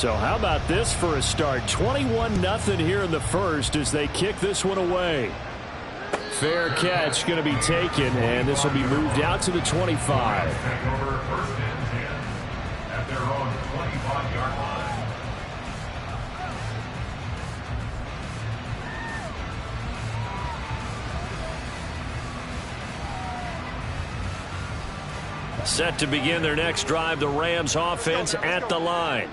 So how about this for a start? 21-0 here in the first as they kick this one away. Fair catch going to be taken, and this will be moved out to the 25. At their own 25-yard line. Set to begin their next drive, the Rams offense at the line.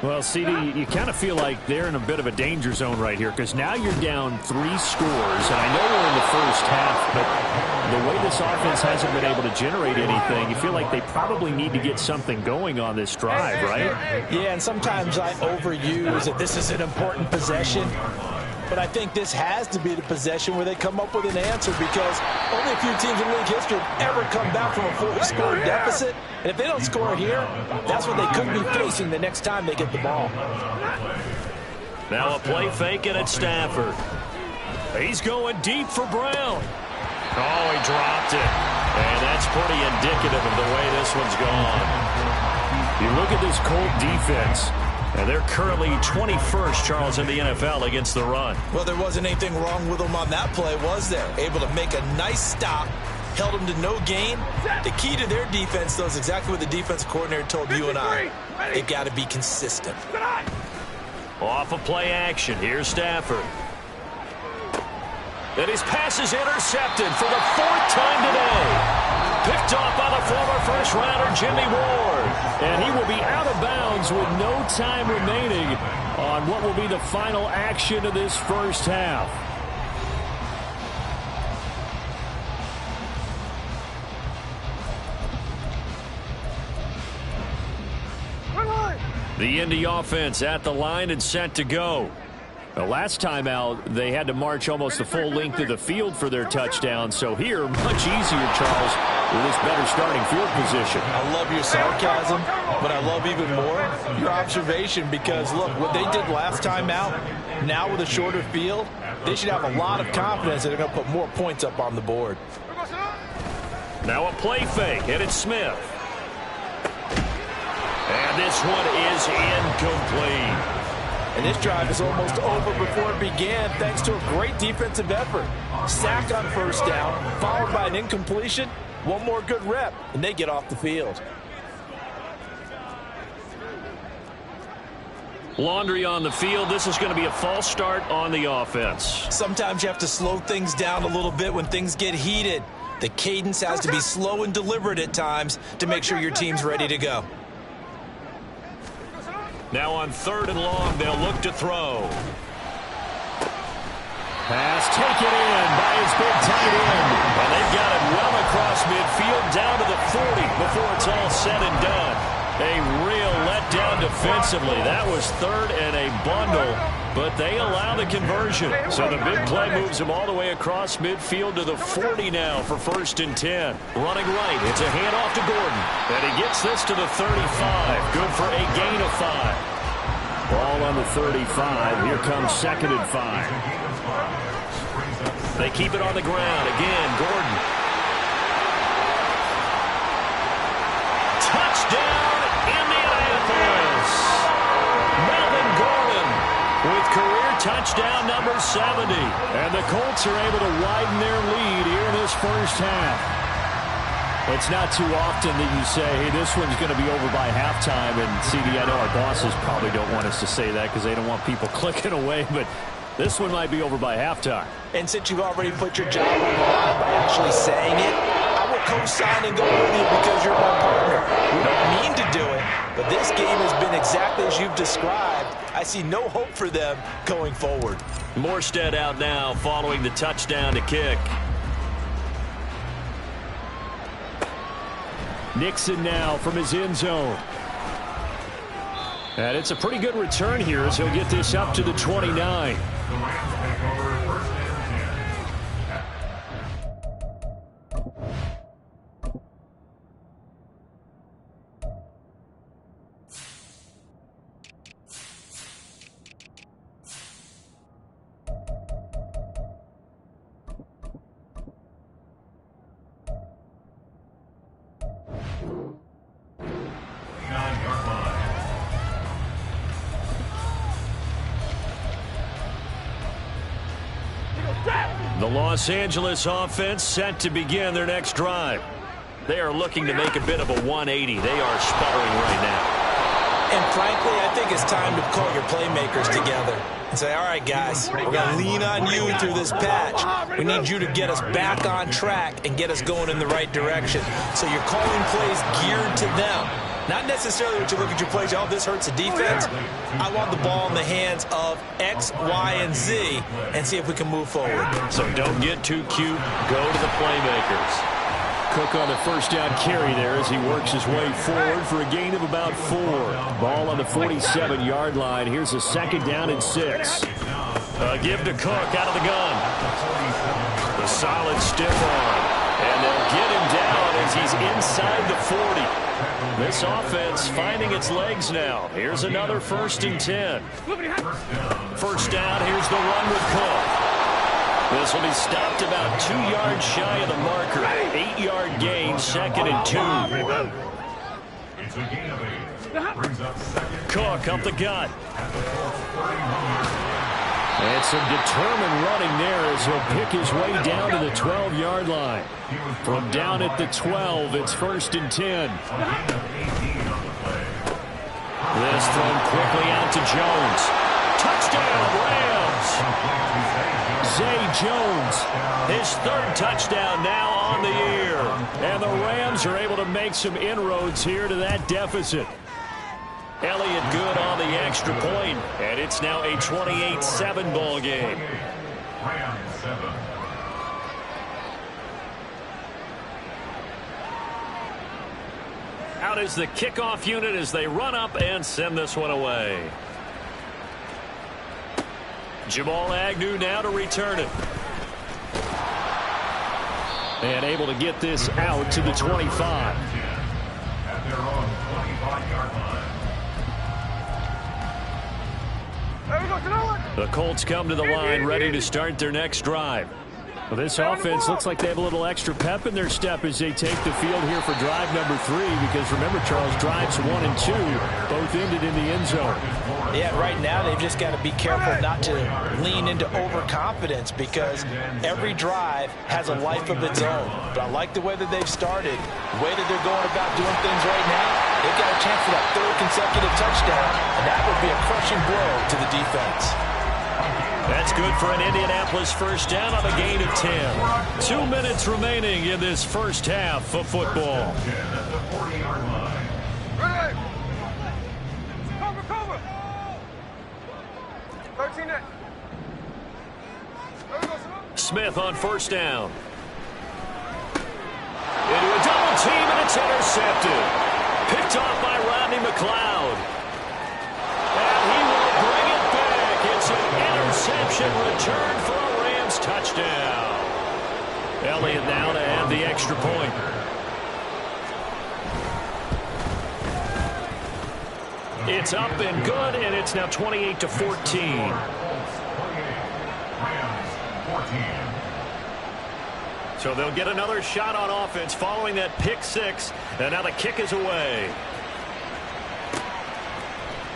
Well, CD, you kind of feel like they're in a bit of a danger zone right here because now you're down 3 scores, and I know we're in the first half, but the way this offense hasn't been able to generate anything, you feel like they probably need to get something going on this drive, right? Yeah, and sometimes I overuse that this is an important possession. But I think this has to be the possession where they come up with an answer because only a few teams in league history have ever come back from a fully scored deficit. And if they don't score here, that's what they could be facing the next time they get the ball. Now a play fake and it's Stafford. He's going deep for Brown. Oh, he dropped it. And that's pretty indicative of the way this one's gone. You look at this Colt defense. And they're currently 21st, Charles, in the NFL against the run. Well, there wasn't anything wrong with them on that play, was there? Able to make a nice stop, held them to no gain. The key to their defense, though, is exactly what the defensive coordinator told you and I. They've got to be consistent. Off of play action, here's Stafford. And his pass is intercepted for the 4th time today. Picked off by the former first-rounder Jimmy Ward. And he will be out of bounds with no time remaining on what will be the final action of this first half. The Indy offense at the line and set to go. The last time out, they had to march almost the full length of the field for their touchdown. So here, much easier, Charles, with this better starting field position. I love your sarcasm, but I love even more your observation because, look, what they did last time out, now with a shorter field, they should have a lot of confidence that they're going to put more points up on the board. Now a play fake, and it's Smith. And this one is incomplete. And this drive is almost over before it began thanks to a great defensive effort. Sack on first down, followed by an incompletion. One more good rep, and they get off the field. Laundry on the field. This is going to be a false start on the offense. Sometimes you have to slow things down a little bit when things get heated. The cadence has to be slow and deliberate at times to make sure your team's ready to go. Now on 3rd and long, they'll look to throw. Pass taken in by his big tight end. And they've got it well across midfield down to the 40 before it's all said and done. A real letdown defensively. That was 3rd and a bundle, but they allow the conversion. So the big play moves them all the way across midfield to the 40 now for 1st and 10. Running right, it's a handoff to Gordon. And he gets this to the 35. Good for a gain of 5. Ball on the 35. Here comes 2nd and 5. They keep it on the ground. Again, Gordon. Touchdown, Indianapolis. Melvin Gordon with career touchdown number 70. And the Colts are able to widen their lead here in this first half. It's not too often that you say, hey, this one's going to be over by halftime. And, CD, I know our bosses probably don't want us to say that because they don't want people clicking away. But this one might be over by halftime. And since you've already put your job on the line by actually saying it, I will co-sign and go with you because you're my partner. We don't mean to do it, but this game has been exactly as you've described. I see no hope for them going forward. Morstead out now following the touchdown to kick. Nixon now from his end zone. And it's a pretty good return here as he'll get this up to the 29. Los Angeles offense set to begin their next drive. They are looking to make a bit of a 180. They are sputtering right now. And frankly, I think it's time to call your playmakers together and say, all right, guys, we're going to lean on you through this patch. We need you to get us back on track and get us going in the right direction. So you're calling plays geared to them. Not necessarily what you look at your plays, oh, this hurts the defense. I want the ball in the hands of X, Y, and Z and see if we can move forward. So don't get too cute. Go to the playmakers. Cook on the first down carry there as he works his way forward for a gain of about 4. Ball on the 47-yard line. Here's a 2nd down and 6. Give to Cook out of the gun. The solid stiff arm. And they'll get him down as he's inside the 40. This offense finding its legs now. Here's another 1st and 10. First down, here's the run with Cook. This will be stopped about 2 yards shy of the marker. 8-yard gain, 2nd and 2. Cook up the gut. And some determined running there as he'll pick his way down to the 12-yard line. From down at the 12, it's 1st and 10. This thrown quickly out to Jones. Touchdown, Rams! Zay Jones, his 3rd touchdown now on the year. And the Rams are able to make some inroads here to that deficit. Elliott good on the extra point, and it's now a 28-7 ball game. Out is the kickoff unit as they run up and send this one away. Jamal Agnew now to return it. And able to get this out to the 25. At their own 25-yard line. The Colts come to the line ready to start their next drive. Well, this offense looks like they have a little extra pep in their step as they take the field here for drive number 3, because remember, Charles, drives 1 and 2 both ended in the end zone. Yeah, right now they've just got to be careful not to lean into overconfidence, because every drive has a life of its own. But I like the way that they've started, the way that they're going about doing things right now. They've got a chance for that 3rd consecutive touchdown, and that would be a crushing blow to the defense. That's good for an Indianapolis first down on a gain of 10. 2 minutes remaining in this first half of football. Cover. 13. Smith on first down. Into a double team, and it's intercepted. Picked off by Rodney McLeod. And he will bring it back. It's an interception return for a Rams touchdown. Elliott now to add the extra point. It's up and good, and it's now 28-14. So they'll get another shot on offense following that pick 6, and now the kick is away.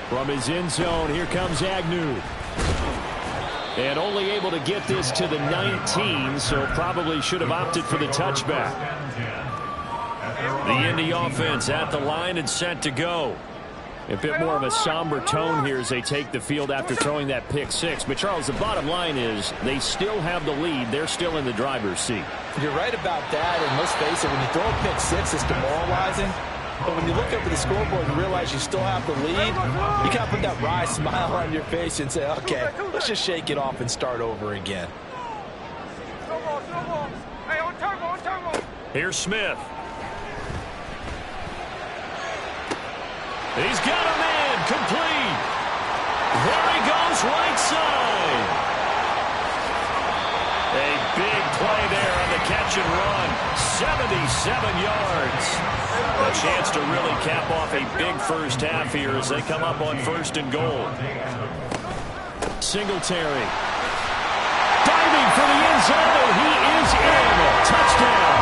From his end zone, here comes Agnew. And only able to get this to the 19, so probably should have opted for the touchback. The Indy offense at the line and set to go. A bit more of a somber tone here as they take the field after throwing that pick 6. But, Charles, the bottom line is they still have the lead. They're still in the driver's seat. You're right about that, and let's face it, when you throw a pick 6, it's demoralizing. But when you look up at the scoreboard and realize you still have the lead, you kind of put that wry smile on your face and say, okay, let's just shake it off and start over again. Hey, on turbo. Here's Smith. He's got a man complete. There he goes, right side. A big play there on the catch and run. 77 yards. A chance to really cap off a big first half here as they come up on 1st and goal. Singletary. Diving for the end zone. He is in. Touchdown.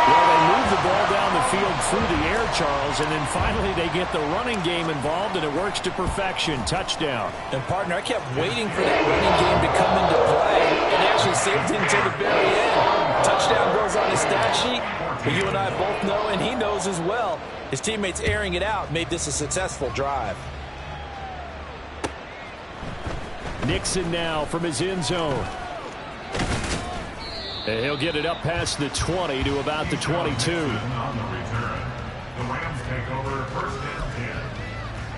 Well, they move the ball down the field through the air, Charles, and then finally they get the running game involved, and it works to perfection. Touchdown. And, partner, I kept waiting for that running game to come into play and actually saved it until the very end. Touchdown goes on his stat sheet, but you and I both know, and he knows as well, his teammates airing it out made this a successful drive. Nixon now from his end zone. And he'll get it up past the 20 to about the 22. On the return, the Rams take over first and 10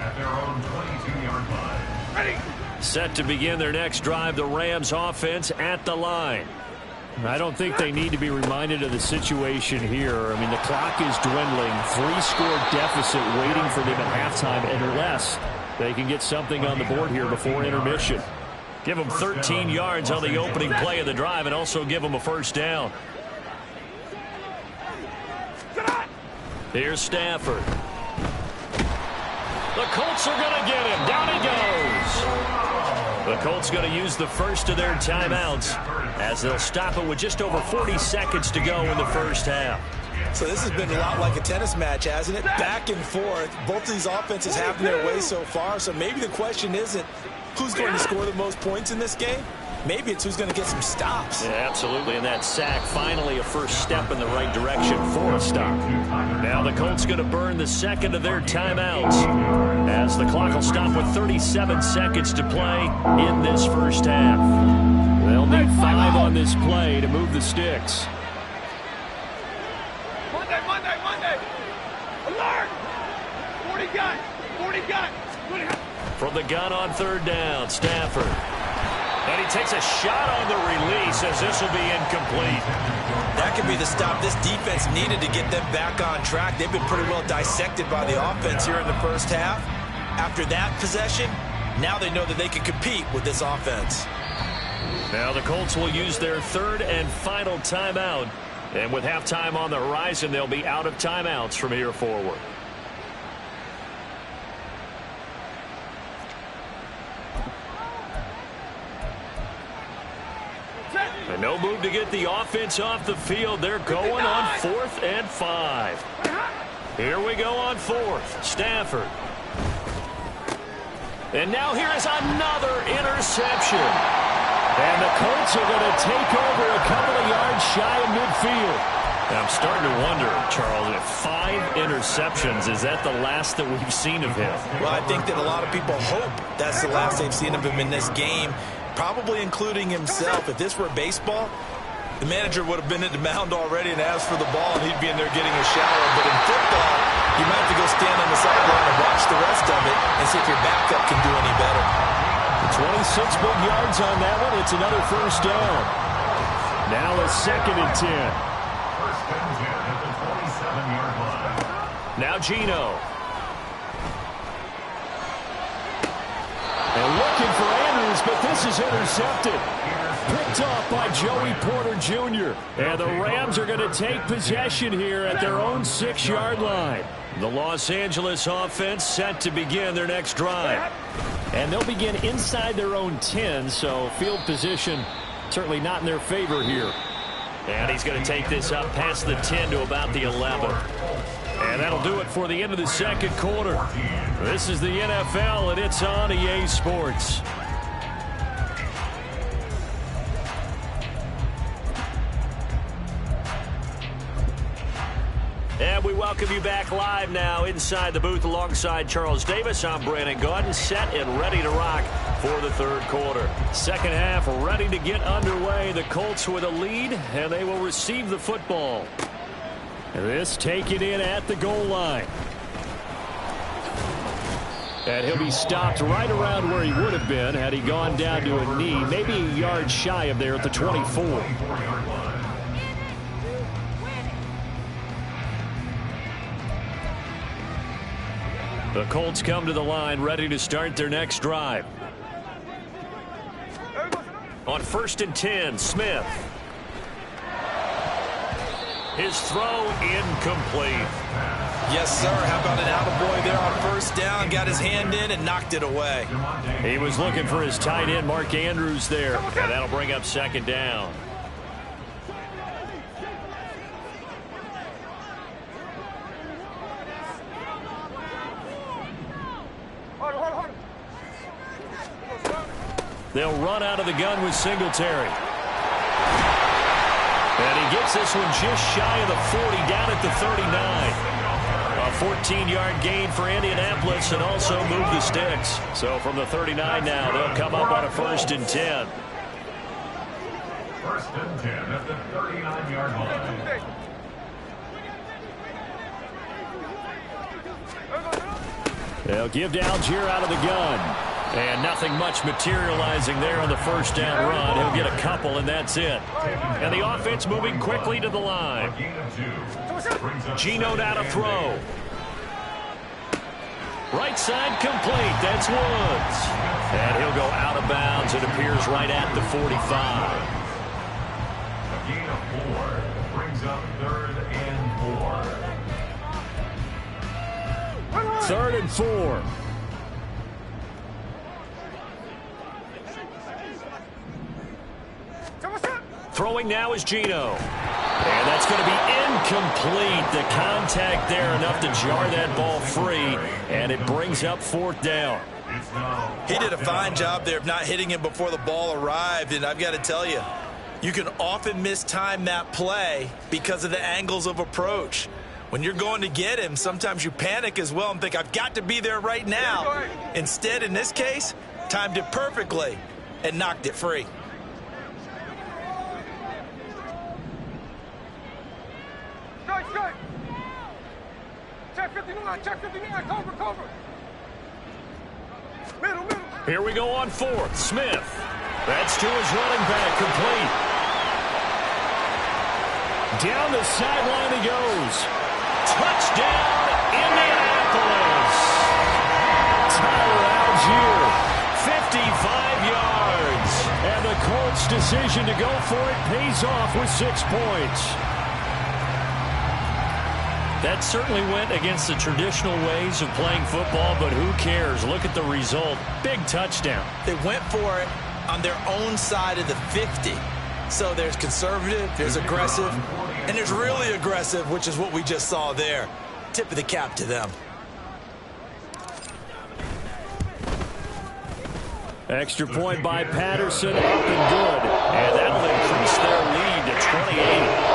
at their own 22-yard line. Ready. Set to begin their next drive, the Rams offense at the line. I don't think they need to be reminded of the situation here. I mean, the clock is dwindling. 3-score deficit waiting for them at halftime unless they can get something on the board here before intermission. Give them 13 yards on the opening play of the drive and also give them a first down. Here's Stafford. The Colts are going to get him. Down he goes. The Colts going to use the first of their timeouts as they'll stop it with just over 40 seconds to go in the first half. So this has been a lot like a tennis match, hasn't it? Back and forth. Both of these offenses have their way so far, so maybe the question isn't who's going to score the most points in this game. Maybe it's who's going to get some stops. Yeah, absolutely, and that sack finally a first step in the right direction for a stop. Now the Colts going to burn the second of their timeouts as the clock will stop with 37 seconds to play in this first half. They'll need 5 on this play to move the sticks. Monday. Alert. 40 gun. 40 gun. From the gun on third down, Stafford. And he takes a shot on the release as this will be incomplete. That could be the stop this defense needed to get them back on track. They've been pretty well dissected by the offense here in the first half. After that possession, now they know that they can compete with this offense. Now the Colts will use their third and final timeout. And with halftime on the horizon, they'll be out of timeouts from here forward. And no move to get the offense off the field. They're going on 4th and 5. Here we go on 4th. Stafford. And now here is another interception. And the Colts are going to take over a couple of yards shy of midfield. I'm starting to wonder, Charles, if 5 interceptions, is that the last that we've seen of him? Well, I think that a lot of people hope that's the last they've seen of him in this game, probably including himself. If this were baseball, the manager would have been at the mound already and asked for the ball, and he'd be in there getting a shower. But in football, you might have to go stand on the sideline and watch the rest of it and see if your backup can do any better. 26 big yards on that one. It's another first down. Now a 2nd and 10. First and 10 at the 27-yard line. Now Geno. And looking for Andrews, but this is intercepted. Picked off by Joey Porter Jr. And the Rams are going to take possession here at their own 6-yard line. The Los Angeles offense set to begin their next drive. And they'll begin inside their own 10, so field position certainly not in their favor here. And he's going to take this up past the 10 to about the 11. And that'll do it for the end of the second quarter. This is the NFL, and it's on EA Sports. And we welcome you back live now inside the booth alongside Charles Davis. I'm Brandon Gaudin, set and ready to rock for the third quarter. Second half ready to get underway. The Colts with a lead, and they will receive the football. This taken in at the goal line. And he'll be stopped right around where he would have been had he gone down to a knee, maybe a yard shy of there at the 24. The Colts come to the line ready to start their next drive. On 1st and 10, Smith. His throw incomplete. Yes, sir. How about an attaboy there on first down? Got his hand in and knocked it away. He was looking for his tight end, Mark Andrews, there. And that'll bring up 2nd down. They'll run out of the gun with Singletary. And he gets this one just shy of the 40, down at the 39. A 14-yard gain for Indianapolis and also move the sticks. So from the 39 now, they'll come up on a 1st and 10. 1st and 10 at the 39-yard line. They'll give to Algier out of the gun. And nothing much materializing there on the 1st down run. He'll get a couple, and that's it. And the offense moving quickly to the line. Geno now to throw. Right side complete. That's Woods. And he'll go out of bounds. It appears right at the 45. A gain of 4 brings up 3rd and 4. 3rd and 4. Throwing now is Geno. And that's going to be incomplete. The contact there enough to jar that ball free. And it brings up 4th down. He did a fine job there of not hitting him before the ball arrived. And I've got to tell you, you can often mistime that play because of the angles of approach. When you're going to get him, sometimes you panic as well and think, I've got to be there right now. Instead, in this case, timed it perfectly and knocked it free. Cover. Middle. Here we go on 4th. Smith. That's to his running back, complete. Down the sideline he goes. Touchdown, Indianapolis. Tyler Algier, 55 yards. And the Colts' decision to go for it pays off with 6 points. That certainly went against the traditional ways of playing football, but who cares? Look at the result. Big touchdown. They went for it on their own side of the 50. So there's conservative, there's aggressive, and there's really aggressive, which is what we just saw there. Tip of the cap to them. Extra point by Patterson, up and good. And that'll increase their lead to 28.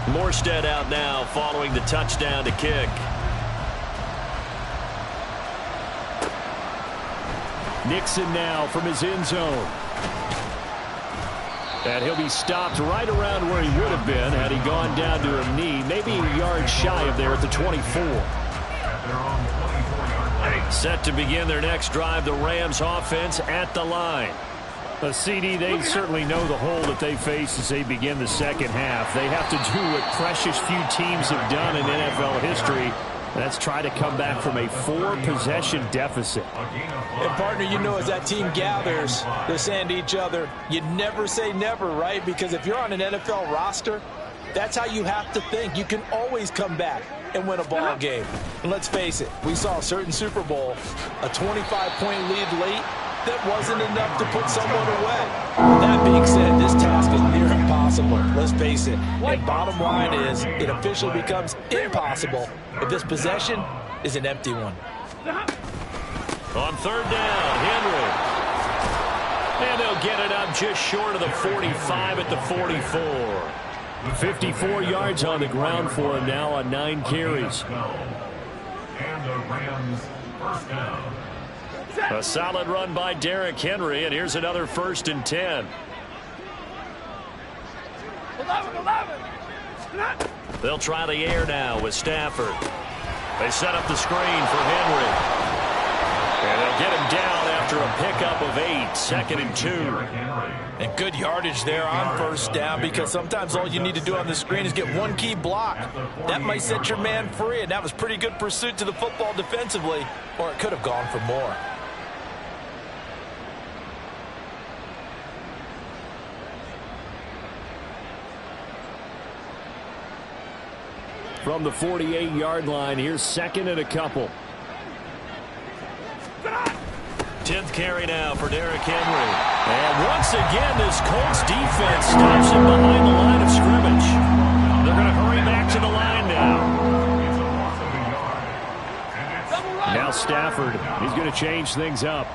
Morstead out now following the touchdown to kick. Nixon now from his end zone. And he'll be stopped right around where he would have been had he gone down to a knee, maybe a yard shy of there at the 24. Set to begin their next drive, the Rams offense at the line. A CD, they certainly know the hole that they face as they begin the second half. They have to do what precious few teams have done in NFL history. That's try to come back from a 4-possession deficit. And, partner, you know, as that team gathers, they're saying to each other, you never say never, right? Because if you're on an NFL roster, that's how you have to think. You can always come back and win a ball game. And let's face it, we saw a certain Super Bowl, a 25-point lead late, that wasn't enough to put someone away. That being said, this task is near impossible. Let's face it. And bottom line is, it officially becomes impossible if this possession is an empty one. On 3rd down, Henry. And they'll get it up just short of the 45 at the 44. 54 yards on the ground for him now on 9 carries. And the Rams first down. A solid run by Derrick Henry, and here's another 1st and 10. 11. They'll try the air now with Stafford. They set up the screen for Henry. And they'll get him down after a pickup of 8, 2nd and 2. And good yardage there on 1st down, because sometimes all you need to do on the screen is get one key block. That might set your man free, and that was pretty good pursuit to the football defensively, or it could have gone for more. from the 48-yard line. Here's second and a couple. 10th carry now for Derrick Henry. And once again, this Colts defense stops him behind the line of scrimmage. They're going to hurry back to the line now. Now Stafford, he's going to change things up.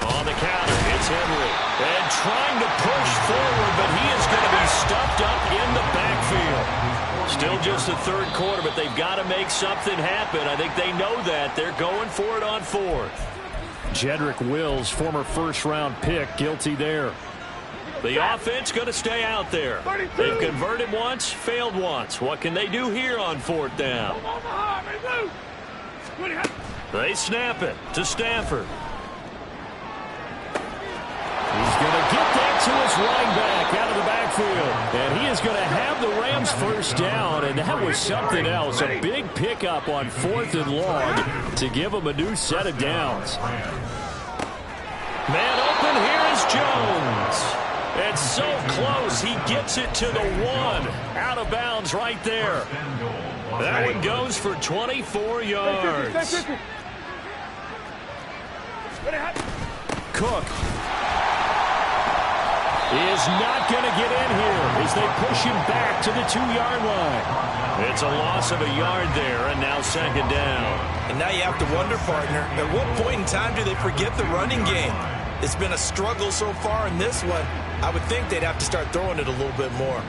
On the counter, it's Henry. And trying to push forward, but he is going to be stuffed up in the backfield. Still just the third quarter, but they've got to make something happen. I think they know that. They're going for it on fourth. Jedrick Wills, former first-round pick, guilty there. The offense going to stay out there. They've converted once, failed once. What can they do here on fourth down? They snap it to Stafford. He's going to get that to his running back out of the backfield. And he is going to have the Rams first down, and that was something else. A big pickup on 4th and long to give them a new set of downs. Man open, here is Jones. It's so close, he gets it to the 1. Out of bounds right there. That one goes for 24 yards. Cook is not going to get in here as they push him back to the 2-yard line. It's a loss of a yard there, and now second down. And now you have to wonder, partner, at what point in time do they forget the running game? It's been a struggle so far in this one. I would think they'd have to start throwing it a little bit more.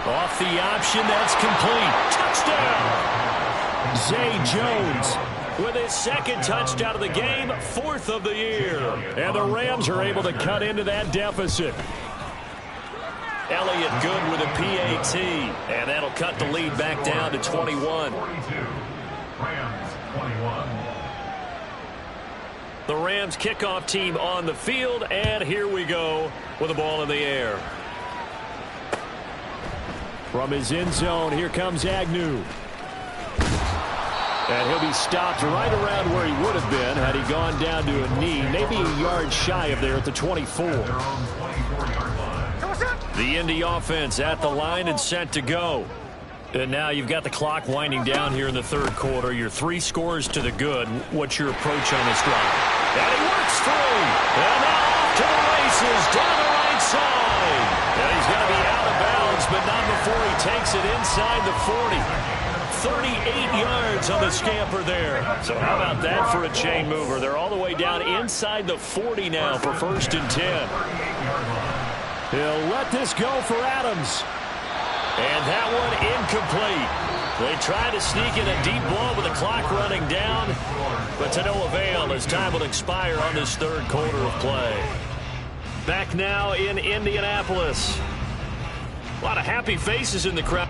Off the option, that's complete. Touchdown! Zay Jones with his second touchdown of the game, 4th of the year. And the Rams are able to cut into that deficit. Elliott good with a PAT, and that'll cut the lead back down to 21. Rams 21. The Rams kickoff team on the field, and here we go with the ball in the air. From his end zone, here comes Agnew. And he'll be stopped right around where he would have been had he gone down to a knee, maybe a yard shy of there at the 24. The Indy offense at the line and set to go. And now you've got the clock winding down here in the third quarter. Your 3 scores to the good. What's your approach on this drive? And he works through. And now off to the races down the right side. And he's going to be out of bounds, but not before he takes it inside the 40. 38 yards on the scamper there. So how about that for a chain mover? They're all the way down inside the 40 now for 1st and 10. He'll let this go for Adams. And that one incomplete. They try to sneak in a deep ball with the clock running down, but to no avail as time will expire on this third quarter of play. Back now in Indianapolis. A lot of happy faces in the crowd.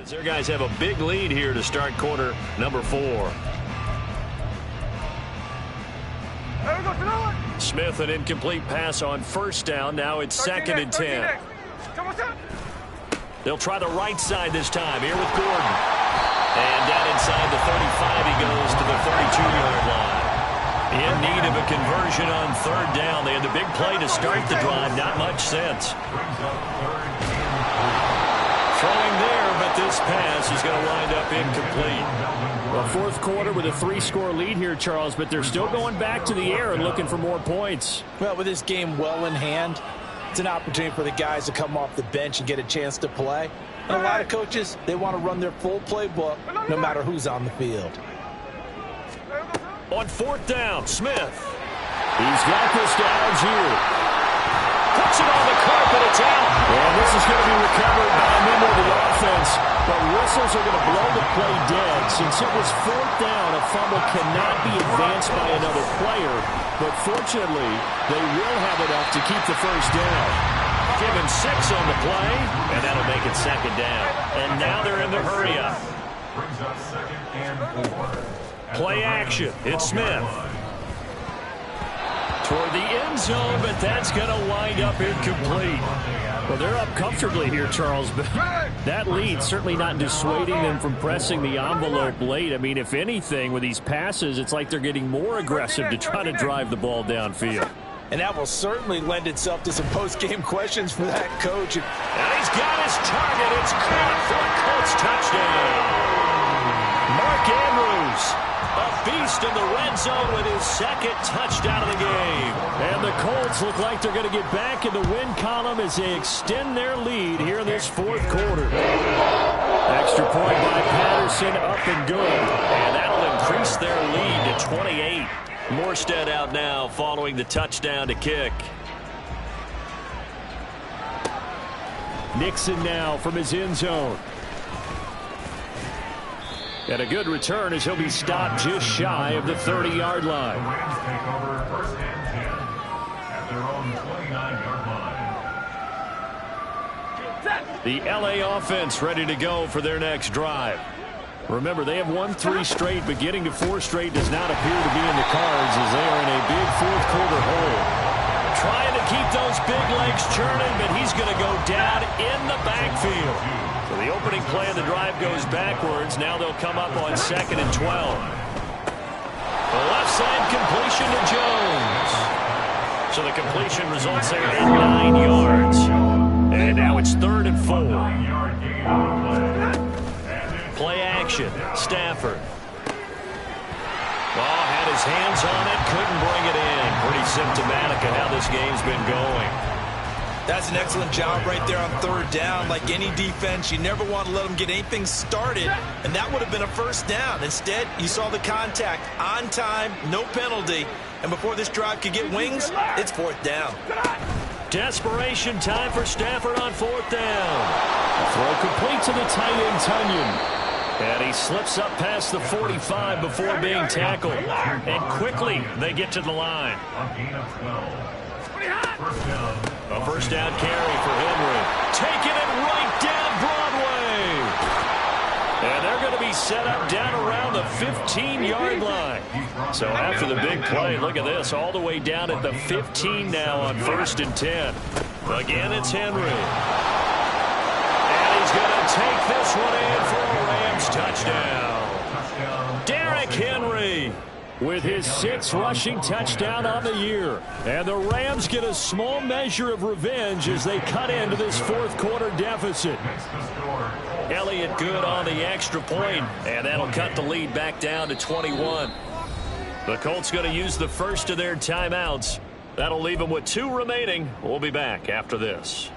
Their guys have a big lead here to start quarter number 4. Smith, an incomplete pass on 1st down. Now it's 2nd and 10. They'll try the right side this time here with Gordon. And down inside the 35, he goes to the 32-yard line. In need of a conversion on 3rd down. They had the big play to start the drive. Not much sense. Throwing there, but this pass is going to wind up incomplete. Well, 4th quarter with a 3-score lead here, Charles, but they're still going back to the air and looking for more points. Well, with this game well in hand, it's an opportunity for the guys to come off the bench and get a chance to play. And a lot of coaches, they want to run their full playbook no matter who's on the field. On 4th down, Smith. He's got this to Algier. Puts it on the carpet, it's out. And this is going to be recovered by a member of the offense. But whistles are going to blow the play dead. Since it was 4th down, a fumble cannot be advanced by another player. But fortunately, they will have enough to keep the first down. Given 6 on the play, and that'll make it 2nd down. And now they're in the hurry-up. Brings up 2nd and 4. Play action. It's Smith. toward the end zone, but that's going to wind up incomplete. Well, they're up comfortably here, Charles, but that lead certainly not dissuading them from pressing the envelope late. I mean, if anything, with these passes, it's like they're getting more aggressive to try to drive the ball downfield. And that will certainly lend itself to some post-game questions for that coach. And he's got his target. It's caught for a Colts touchdown. Mark Andrews, a beast in the red zone with his second touchdown of the game. And the Colts look like they're going to get back in the win column as they extend their lead here in this fourth quarter. Extra point by Patterson, up and good. And that'll increase their lead to 28. Morstead out now following the touchdown to kick. Nixon now from his end zone. And a good return as he'll be stopped just shy of the 30-yard line. The Rams take over first and 10 at their own 29-yard line. The LA offense ready to go for their next drive. Remember, they have won 3 straight, but getting to 4 straight does not appear to be in the cards as they are in a big fourth quarter hole. Trying to keep those big legs churning, but he's going to go down in the backfield. So the opening play of the drive goes backwards. Now they'll come up on 2nd and 12. The left side completion to Jones. So the completion results there at 9 yards. And now it's 3rd and 4. 9-yard gain on the play. Play action. Stafford. Oh, had his hands on it. Couldn't bring it in. Pretty symptomatic of how this game's been going. That's an excellent job right there on 3rd down. Like any defense, you never want to let them get anything started, and that would have been a first down. Instead, you saw the contact on time, no penalty, and before this drive could get wings, it's 4th down. Desperation time for Stafford on 4th down. Throw complete to the tight end, Tunyon. And he slips up past the 45 before being tackled. And quickly, they get to the line. A gain of 12. First down. A first down carry for Henry. Taking it right down Broadway. And they're going to be set up down around the 15-yard line. So after the big play, look at this, all the way down at the 15 now on 1st and 10. Again, it's Henry. And he's going to take this one in for a Rams touchdown. Derrick Henry with his 6th rushing touchdown on the year. And the Rams get a small measure of revenge as they cut into this fourth quarter deficit. Elliott good on the extra point, and that'll cut the lead back down to 21. The Colts going to use the first of their timeouts. That'll leave them with 2 remaining. We'll be back after this.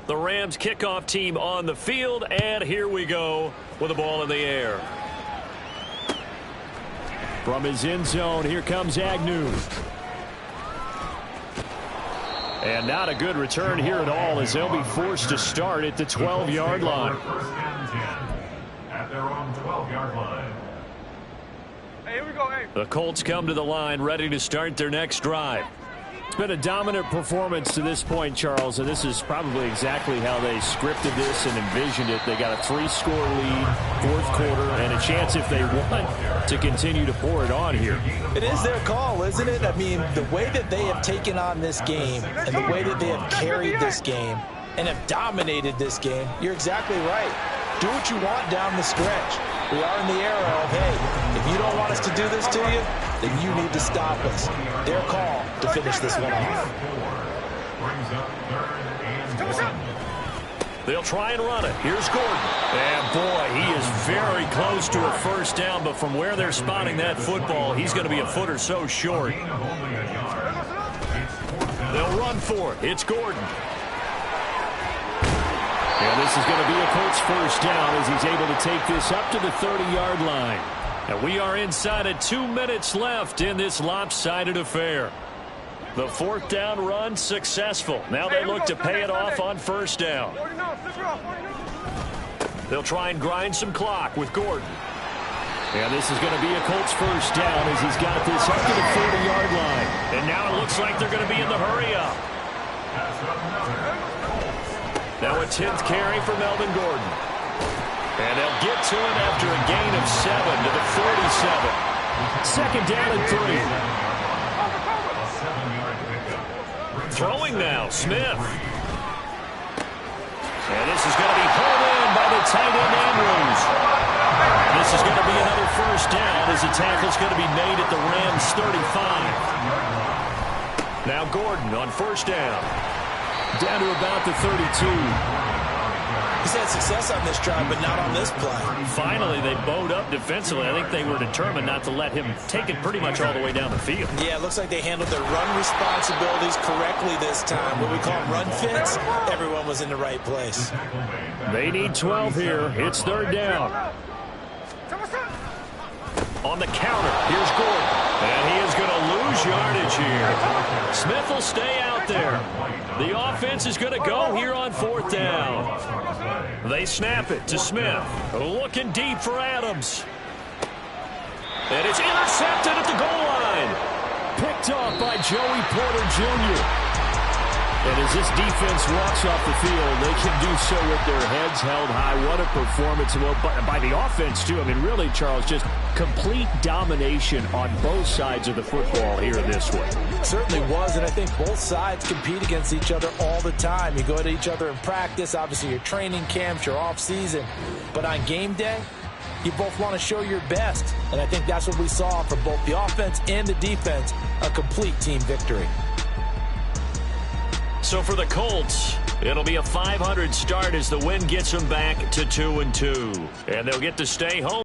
The Rams kickoff team on the field, and here we go with the ball in the air. From his end zone, here comes Agnew. And not a good return here at all as they'll be forced to start at the 12-yard line. First and 10 at their own 12-yard line. Hey, here we go, hey. The Colts come to the line ready to start their next drive. It's been a dominant performance to this point, Charles, and this is probably exactly how they scripted this and envisioned it. They got a 3-score lead, fourth quarter, and a chance if they want to continue to pour it on here. It is their call, isn't it? I mean, the way that they have taken on this game and the way that they have carried this game and have dominated this game, you're exactly right. Do what you want down the stretch. We are in the era of, hey, if you don't want us to do this to you, then you need to stop us. Their call to finish this one off. Brings up 3rd and 1. They'll try and run it. Here's Gordon. And boy, he is very close to a first down, but from where they're spotting that football, he's going to be a foot or so short. Gain of only a yard. It's 4th down. They'll run for it. It's Gordon. And this is going to be a Colts first down as he's able to take this up to the 30-yard line. And we are inside of 2 minutes left in this lopsided affair. The 4th down run successful. Now they look to pay it off on first down. They'll try and grind some clock with Gordon. And this is going to be a Colts first down as he's got this up to the 40-yard line. And now it looks like they're going to be in the hurry-up. Now a 10th carry for Melvin Gordon. And they'll get to him after a gain of 7 to the 47. Second down and 3. A 7-yard pickup. Throwing now, Smith. And this is going to be pulled in by the tight end, Andrews. This is going to be another first down as the tackle's going to be made at the Rams' 35. Now Gordon on first down. Down to about the 32. He's had success on this drive, but not on this play. Finally, they bowed up defensively. I think they were determined not to let him take it pretty much all the way down the field. Yeah, it looks like they handled their run responsibilities correctly this time. What we call run fits, everyone was in the right place. They need 12 here. It's third down. On the counter, here's Gordon. And he is going to lose yardage here. Smith will stay out there. The offense is going to go here on fourth down. They snap it to Smith. Looking deep for Adams. And it's intercepted at the goal line. Picked off by Joey Porter Jr. And as this defense walks off the field, they can do so with their heads held high. What a performance by the offense, too. I mean, really, Charles, just complete domination on both sides of the football here in this one. Certainly was, and I think both sides compete against each other all the time. You go to each other in practice, obviously your training camps, your off-season. But on game day, you both want to show your best. And I think that's what we saw from both the offense and the defense, a complete team victory. So for the Colts, it'll be a 500 start as the win gets them back to 2-2. And they'll get to stay home.